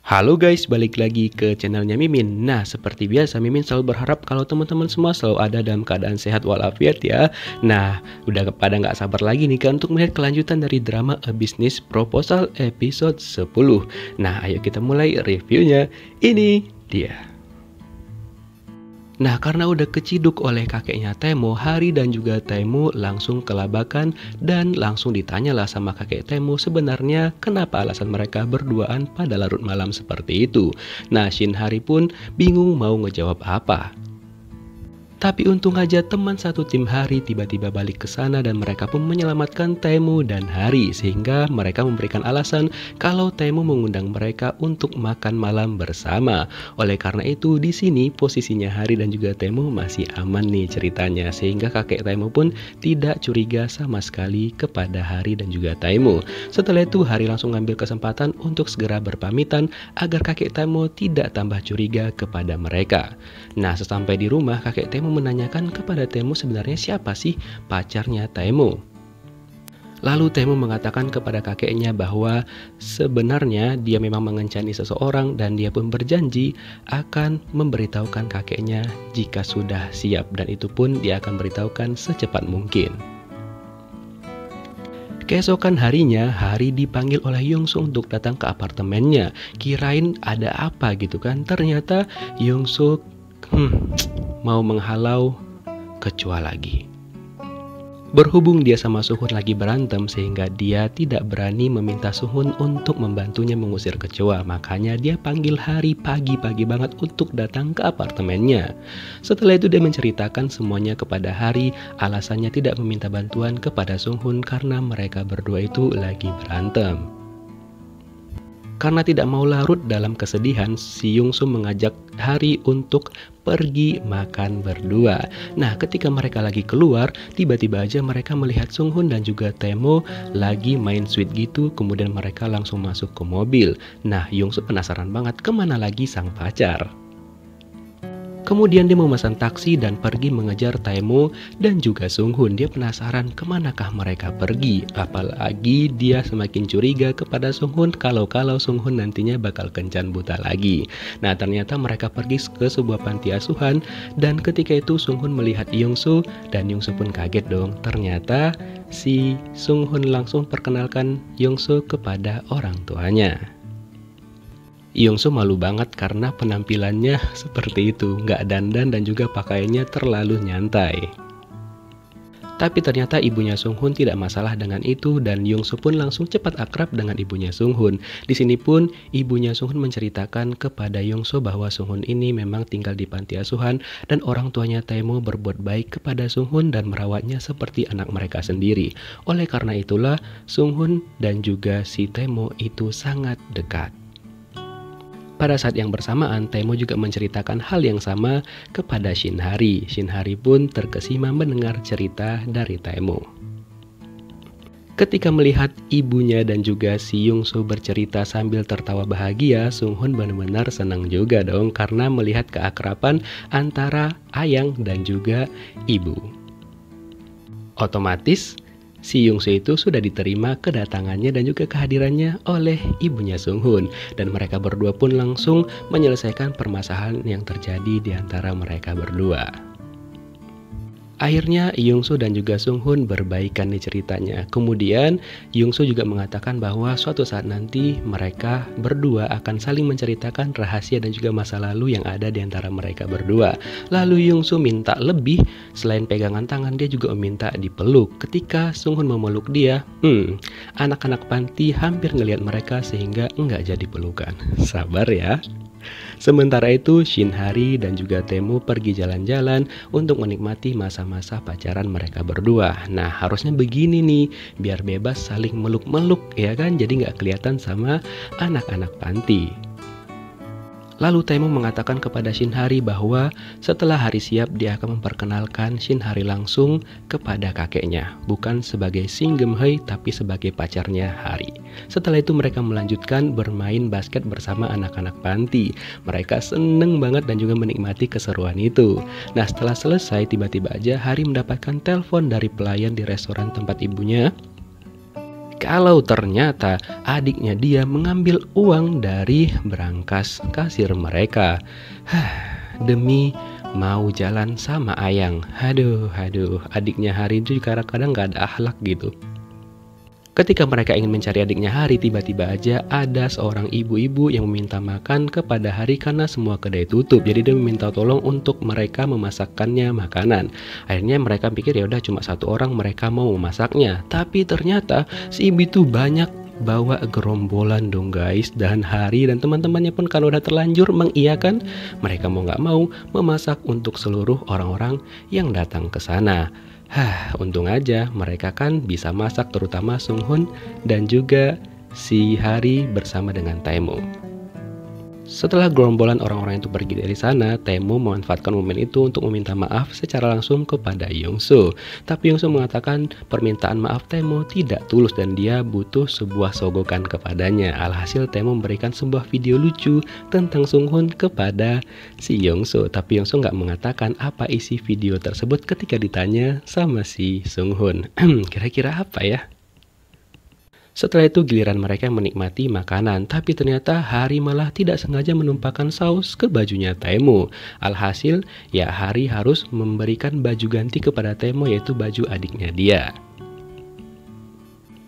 Halo guys, balik lagi ke channelnya Mimin. Nah, seperti biasa Mimin selalu berharap kalau teman-teman semua selalu ada dalam keadaan sehat walafiat ya. Nah, udah pada nggak sabar lagi nih kan untuk melihat kelanjutan dari drama A Business Proposal episode 10. Nah, ayo kita mulai reviewnya. Ini dia. Nah, karena udah keciduk oleh kakeknya Temo, Hari dan juga Temo langsung kelabakan dan langsung ditanyalah sama kakek Temo sebenarnya kenapa alasan mereka berduaan pada larut malam seperti itu. Nah, Shin Hari pun bingung mau ngejawab apa. Tapi untung aja teman satu tim Hari tiba-tiba balik ke sana dan mereka pun menyelamatkan Temo dan Hari sehingga mereka memberikan alasan kalau Temo mengundang mereka untuk makan malam bersama. Oleh karena itu di sini posisinya Hari dan juga Temo masih aman nih ceritanya sehingga kakek Temo pun tidak curiga sama sekali kepada Hari dan juga Temo. Setelah itu Hari langsung ngambil kesempatan untuk segera berpamitan agar kakek Temo tidak tambah curiga kepada mereka. Nah, sesampai di rumah kakek Temo menanyakan kepada Temo sebenarnya siapa sih pacarnya Temo. Lalu Temo mengatakan kepada kakeknya bahwa sebenarnya dia memang mengencani seseorang dan dia pun berjanji akan memberitahukan kakeknya jika sudah siap dan itu pun dia akan beritahukan secepat mungkin. Keesokan harinya, Hari dipanggil oleh Yongsu untuk datang ke apartemennya. Kirain ada apa gitu kan, ternyata Yongsu mau menghalau kecoa lagi. Berhubung dia sama Suhun lagi berantem sehingga dia tidak berani meminta Suhun untuk membantunya mengusir kecoa. Makanya dia panggil Hari pagi-pagi banget untuk datang ke apartemennya. Setelah itu dia menceritakan semuanya kepada Hari. Alasannya tidak meminta bantuan kepada Suhun karena mereka berdua itu lagi berantem. Karena tidak mau larut dalam kesedihan, si Yongsu mengajak Hari untuk pergi makan berdua. Nah, ketika mereka lagi keluar, tiba-tiba aja mereka melihat Sunghun dan juga Temo lagi main sweet gitu, kemudian mereka langsung masuk ke mobil. Nah, Yongsu penasaran banget kemana lagi sang pacar. Kemudian dia memesan taksi dan pergi mengejar Temo dan juga Sunghun. Dia penasaran kemanakah mereka pergi. Apalagi dia semakin curiga kepada Sunghun kalau Sunghun nantinya bakal kencan buta lagi. Nah, ternyata mereka pergi ke sebuah panti asuhan dan ketika itu Sunghun melihat Yongsu dan Yongsu pun kaget dong. Ternyata si Sunghun langsung perkenalkan Yongsu kepada orang tuanya. Yongsu malu banget karena penampilannya seperti itu, nggak dandan dan juga pakaiannya terlalu nyantai. Tapi ternyata ibunya Sunghun tidak masalah dengan itu dan Yongsu pun langsung cepat akrab dengan ibunya Sunghun. Di sini pun ibunya Sunghun menceritakan kepada Yongsu bahwa Sunghun ini memang tinggal di panti asuhan dan orang tuanya Temo berbuat baik kepada Sunghun dan merawatnya seperti anak mereka sendiri. Oleh karena itulah Sunghun dan juga si Temo itu sangat dekat. Pada saat yang bersamaan, Temo juga menceritakan hal yang sama kepada Shin Hari. Shin Hari pun terkesima mendengar cerita dari Temo. Ketika melihat ibunya dan juga si Yongsu bercerita sambil tertawa bahagia, Sunghun benar-benar senang juga dong karena melihat keakraban antara ayang dan juga ibu. Otomatis si Yongsu itu sudah diterima kedatangannya dan juga kehadirannya oleh ibunya Sunghun dan mereka berdua pun langsung menyelesaikan permasalahan yang terjadi di antara mereka berdua. Akhirnya Yongsu dan juga Sunghun berbaikan nih ceritanya. Kemudian Yongsu juga mengatakan bahwa suatu saat nanti mereka berdua akan saling menceritakan rahasia dan juga masa lalu yang ada di antara mereka berdua. Lalu Yongsu minta lebih, selain pegangan tangan dia juga meminta dipeluk. Ketika Sunghun memeluk dia, anak-anak panti hampir ngelihat mereka sehingga enggak jadi pelukan. Sabar ya. Sementara itu Shin Hari dan juga Temo pergi jalan-jalan untuk menikmati masa-masa pacaran mereka berdua. Nah, harusnya begini nih, biar bebas saling meluk-meluk ya kan, jadi nggak kelihatan sama anak-anak panti. Lalu Temo mengatakan kepada Shin Hari bahwa setelah Hari siap dia akan memperkenalkan Shin Hari langsung kepada kakeknya, bukan sebagai Singgemhei tapi sebagai pacarnya Hari. Setelah itu mereka melanjutkan bermain basket bersama anak-anak panti. Mereka seneng banget dan juga menikmati keseruan itu. Nah, setelah selesai tiba-tiba aja Hari mendapatkan telepon dari pelayan di restoran tempat ibunya kalau ternyata adiknya dia mengambil uang dari berangkas kasir mereka. Demi mau jalan sama Ayang. Aduh, adiknya Hari itu kadang-kadang gak ada akhlak gitu. Ketika mereka ingin mencari adiknya Hari, tiba-tiba aja ada seorang ibu-ibu yang meminta makan kepada Hari karena semua kedai tutup. Jadi dia meminta tolong untuk mereka memasakkannya makanan. Akhirnya mereka pikir ya udah cuma satu orang mereka mau memasaknya. Tapi ternyata si ibu itu banyak bawa gerombolan dong guys. Dan Hari dan teman-temannya pun kalau udah terlanjur mengiyakan, mereka mau nggak mau memasak untuk seluruh orang-orang yang datang ke sana. Untung aja mereka kan bisa masak, terutama Sunghun dan juga si Hari bersama dengan Taemo. Setelah gerombolan orang-orang itu pergi dari sana, Taemo memanfaatkan momen itu untuk meminta maaf secara langsung kepada Yongsu. Tapi Yongsu mengatakan permintaan maaf Taemo tidak tulus dan dia butuh sebuah sogokan kepadanya. Alhasil Taemo memberikan sebuah video lucu tentang Sunghun kepada si Yongsu. Tapi Yongsu nggak mengatakan apa isi video tersebut ketika ditanya sama si Sunghun. Kira-kira apa ya? Setelah itu giliran mereka menikmati makanan, tapi ternyata Hari malah tidak sengaja menumpahkan saus ke bajunya Taemo. Alhasil, ya Hari harus memberikan baju ganti kepada Taemo, yaitu baju adiknya dia.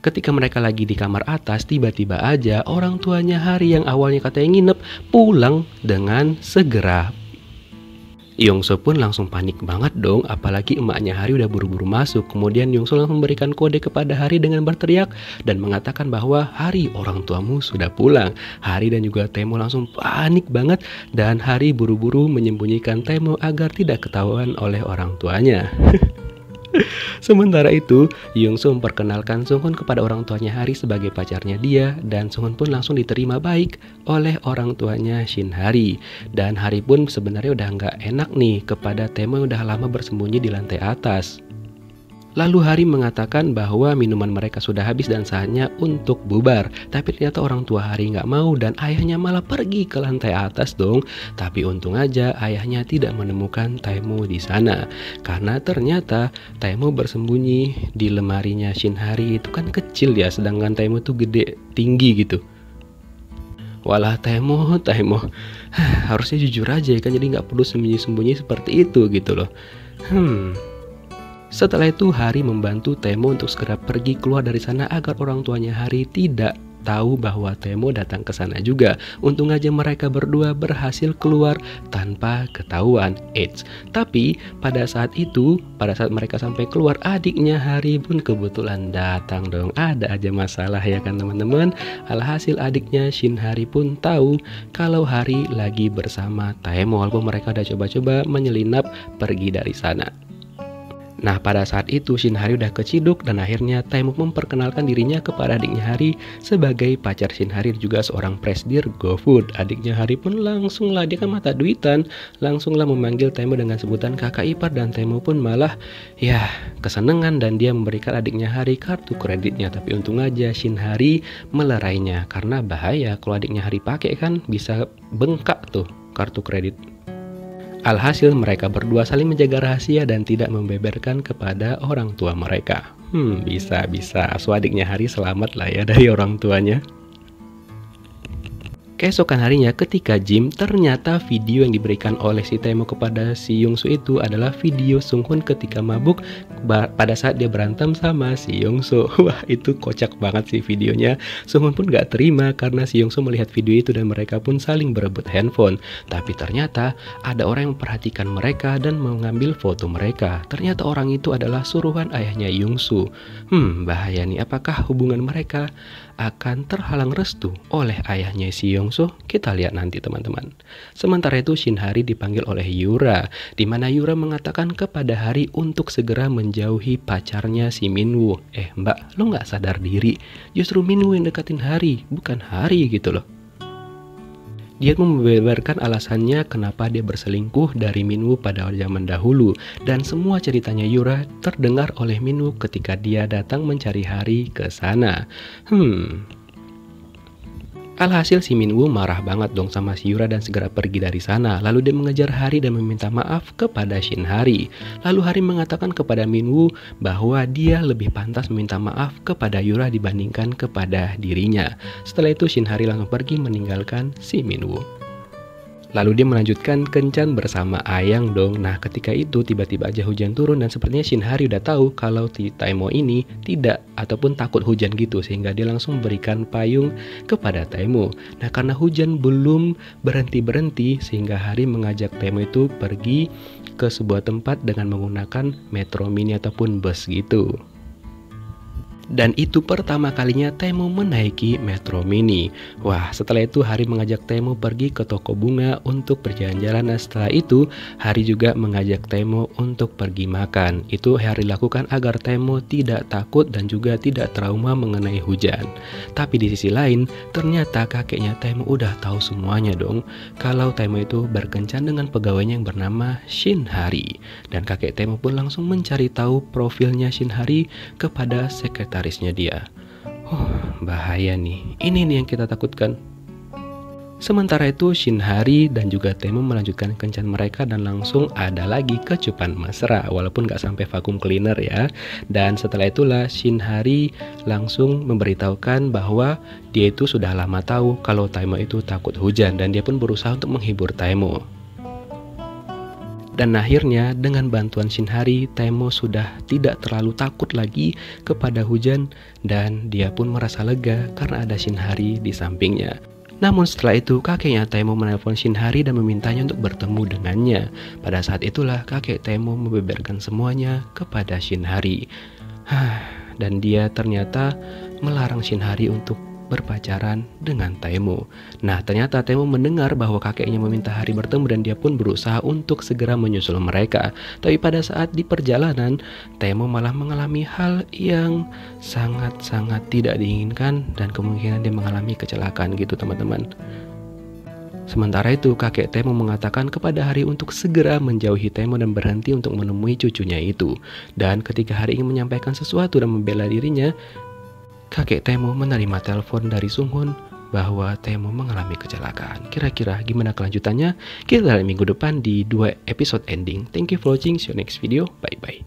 Ketika mereka lagi di kamar atas, tiba-tiba aja orang tuanya Hari yang awalnya katanya nginep, pulang dengan segera. Yongsu pun langsung panik banget dong, apalagi emaknya Hari udah buru-buru masuk. Kemudian Yongsu langsung memberikan kode kepada Hari dengan berteriak dan mengatakan bahwa Hari, orang tuamu sudah pulang. Hari dan juga Taemo langsung panik banget dan Hari buru-buru menyembunyikan Taemo agar tidak ketahuan oleh orang tuanya. Sementara itu, Yongsu memperkenalkan Sunghun kepada orang tuanya Hari sebagai pacarnya dia, dan Sunghun pun langsung diterima baik oleh orang tuanya Shin Hari. Dan Hari pun sebenarnya udah nggak enak nih kepada Taemo yang udah lama bersembunyi di lantai atas. Lalu Hari mengatakan bahwa minuman mereka sudah habis dan saatnya untuk bubar. Tapi ternyata orang tua Hari nggak mau dan ayahnya malah pergi ke lantai atas dong. Tapi untung aja ayahnya tidak menemukan Taemo di sana. Karena ternyata Taemo bersembunyi di lemarinya Shin Hari itu kan kecil ya, sedangkan Taemo tuh gede, tinggi gitu. Walah Taemo harusnya jujur aja ya kan, jadi nggak perlu sembunyi-sembunyi seperti itu gitu loh. Setelah itu Hari membantu Taemo untuk segera pergi keluar dari sana agar orang tuanya Hari tidak tahu bahwa Taemo datang ke sana juga. Untung aja mereka berdua berhasil keluar tanpa ketahuan. Tapi pada saat mereka sampai keluar, adiknya Hari pun kebetulan datang dong. Ada aja masalah ya kan teman-teman. Alhasil adiknya Shin Hari pun tahu kalau Hari lagi bersama Taemo, walaupun mereka udah coba-coba menyelinap pergi dari sana. Nah pada saat itu Shin Hari udah keciduk dan akhirnya Taemo memperkenalkan dirinya kepada adiknya Hari sebagai pacar Shin Hari, juga seorang presidir GoFood. Adiknya Hari pun langsunglah, dia kan mata duitan, langsunglah memanggil Taemo dengan sebutan kakak ipar, dan Taemo pun malah ya kesenangan dan dia memberikan adiknya Hari kartu kreditnya. Tapi untung aja Shin Hari melerainya karena bahaya kalau adiknya Hari pakai kan bisa bengkak tuh kartu kredit. Alhasil mereka berdua saling menjaga rahasia dan tidak membeberkan kepada orang tua mereka. Bisa so adiknya Hari selamat lah ya dari orang tuanya. Keesokan harinya ketika gym, ternyata video yang diberikan oleh si Taemo kepada si Yongsu itu adalah video Sunghun ketika mabuk pada saat dia berantem sama si Yongsu. Wah itu kocak banget sih videonya. Sunghun pun gak terima karena si Yongsu melihat video itu dan mereka pun saling berebut handphone. Tapi ternyata ada orang yang memperhatikan mereka dan mengambil foto mereka. Ternyata orang itu adalah suruhan ayahnya Yongsu. Bahaya nih, apakah hubungan mereka akan terhalang restu oleh ayahnya si Yongsu? Kita lihat nanti teman-teman. Sementara itu Shin Hari dipanggil oleh Yura, di mana Yura mengatakan kepada Hari untuk segera menjauhi pacarnya si Minwoo. Mbak, lo nggak sadar diri? Justru Minwoo yang deketin Hari, bukan Hari gitu loh. Dia membeberkan alasannya kenapa dia berselingkuh dari Minwoo pada zaman dahulu, dan semua ceritanya Yura terdengar oleh Minwoo ketika dia datang mencari Hari ke sana. Alhasil si Minwoo marah banget dong sama si Yura dan segera pergi dari sana. Lalu dia mengejar Hari dan meminta maaf kepada Shin Hari. Lalu Hari mengatakan kepada Minwoo bahwa dia lebih pantas meminta maaf kepada Yura dibandingkan kepada dirinya. Setelah itu Shin Hari langsung pergi meninggalkan si Minwoo. Lalu dia melanjutkan kencan bersama Ayang dong. Nah ketika itu tiba-tiba aja hujan turun dan sepertinya Shin Hari udah tahu kalau Taemo ini tidak ataupun takut hujan gitu, sehingga dia langsung memberikan payung kepada Taemo. Nah karena hujan belum berhenti-berhenti sehingga Hari mengajak Taemo itu pergi ke sebuah tempat dengan menggunakan metro mini ataupun bus gitu. Dan itu pertama kalinya Taemo menaiki metro mini. Wah, setelah itu Hari mengajak Taemo pergi ke toko bunga untuk berjalan-jalan. Nah, setelah itu Hari juga mengajak Taemo untuk pergi makan. Itu Hari lakukan agar Taemo tidak takut dan juga tidak trauma mengenai hujan. Tapi di sisi lain, ternyata kakeknya Taemo udah tahu semuanya dong, kalau Taemo itu berkencan dengan pegawainya yang bernama Shin Hari. Dan kakek Taemo pun langsung mencari tahu profilnya Shin Hari kepada sekretarisnya dia. Bahaya nih. Ini nih yang kita takutkan. Sementara itu Shin Hari dan juga Taemo melanjutkan kencan mereka dan langsung ada lagi kecupan mesra, walaupun gak sampai vacuum cleaner ya. Dan setelah itulah Shin Hari langsung memberitahukan bahwa dia itu sudah lama tahu kalau Taemo itu takut hujan dan dia pun berusaha untuk menghibur Taemo. Dan akhirnya dengan bantuan Shin Hari, Taemo sudah tidak terlalu takut lagi kepada hujan dan dia pun merasa lega karena ada Shin Hari di sampingnya. Namun setelah itu kakeknya Taemo menelpon Shin Hari dan memintanya untuk bertemu dengannya. Pada saat itulah kakek Taemo membeberkan semuanya kepada Shin Hari. Dan dia ternyata melarang Shin Hari untuk berpacaran dengan Taemo. Nah ternyata Taemo mendengar bahwa kakeknya meminta Hari bertemu dan dia pun berusaha untuk segera menyusul mereka. Tapi pada saat di perjalanan Taemo malah mengalami hal yang sangat-sangat tidak diinginkan dan kemungkinan dia mengalami kecelakaan gitu teman-teman. Sementara itu kakek Taemo mengatakan kepada Hari untuk segera menjauhi Taemo dan berhenti untuk menemui cucunya itu. Dan ketika Hari ingin menyampaikan sesuatu dan membela dirinya, kakek Taemo menerima telepon dari Sunghun bahwa Taemo mengalami kecelakaan. Kira-kira gimana kelanjutannya? Kita lihat minggu depan di 2 episode ending. Thank you for watching. See you next video. Bye bye.